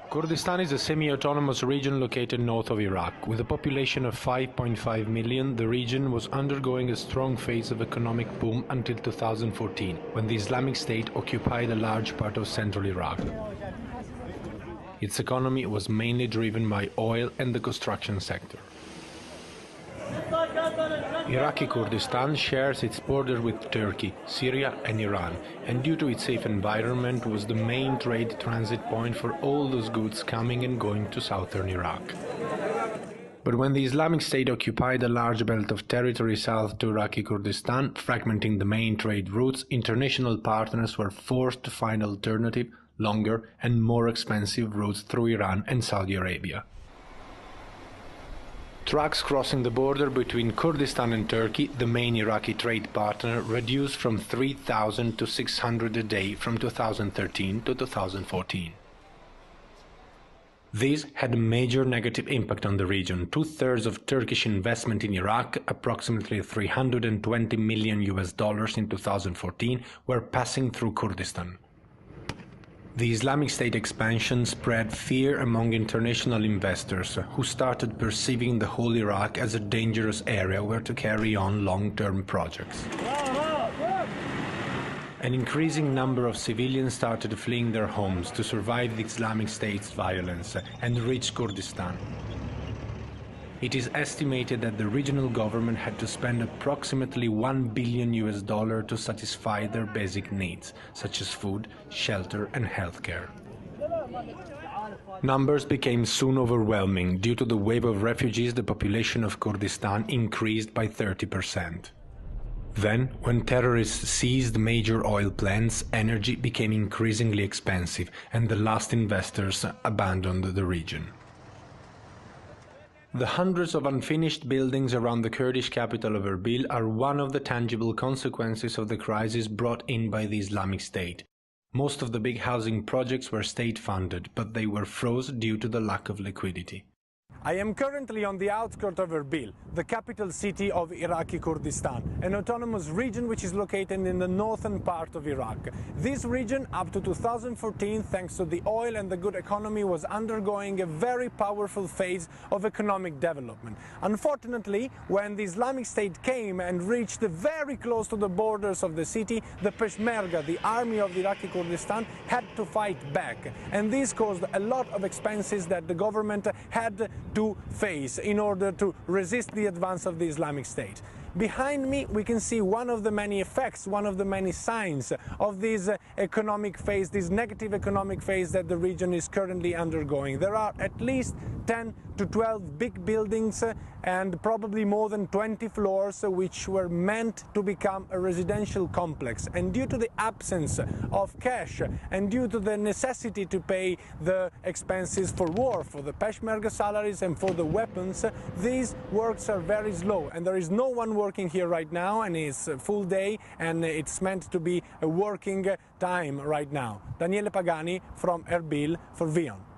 Kurdistan is a semi-autonomous region located north of Iraq. With a population of 5.5 million, the region was undergoing a strong phase of economic boom until 2014, when the Islamic State occupied a large part of central Iraq. Its economy was mainly driven by oil and the construction sector. Iraqi Kurdistan shares its border with Turkey, Syria and Iran, and due to its safe environment was the main trade transit point for all those goods coming and going to southern Iraq. But when the Islamic State occupied a large belt of territory south to Iraqi Kurdistan, fragmenting the main trade routes, international partners were forced to find alternative, longer and more expensive routes through Iran and Saudi Arabia. Trucks crossing the border between Kurdistan and Turkey, the main Iraqi trade partner, reduced from 3,000 to 600 a day from 2013 to 2014. This had a major negative impact on the region. Two-thirds of Turkish investment in Iraq, approximately $320 million in 2014, were passing through Kurdistan. The Islamic State expansion spread fear among international investors, who started perceiving the whole Iraq as a dangerous area where to carry on long-term projects. An increasing number of civilians started fleeing their homes to survive the Islamic State's violence and reach Kurdistan. It is estimated that the regional government had to spend approximately $1 billion to satisfy their basic needs, such as food, shelter and healthcare. Numbers became soon overwhelming. Due to the wave of refugees, the population of Kurdistan increased by 30%. Then, when terrorists seized major oil plants, energy became increasingly expensive and the last investors abandoned the region. The hundreds of unfinished buildings around the Kurdish capital of Erbil are one of the tangible consequences of the crisis brought in by the Islamic State. Most of the big housing projects were state-funded, but they were frozen due to the lack of liquidity. I am currently on the outskirts of Erbil, the capital city of Iraqi Kurdistan, an autonomous region which is located in the northern part of Iraq. This region, up to 2014, thanks to the oil and the good economy, was undergoing a very powerful phase of economic development. Unfortunately, when the Islamic State came and reached very close to the borders of the city, the Peshmerga, the army of the Iraqi Kurdistan, had to fight back. And this caused a lot of expenses that the government had to face in order to resist the advance of the Islamic State. Behind me we can see one of the many effects, one of the many signs of this economic phase, this negative economic phase that the region is currently undergoing. There are at least 10 to 12 big buildings and probably more than 20 floors which were meant to become a residential complex. And due to the absence of cash and due to the necessity to pay the expenses for war, for the Peshmerga salaries and for the weapons, these works are very slow and there is no one working here right now, and it's a full day and it's meant to be a working time right now. Daniele Pagani from Erbil for Vion.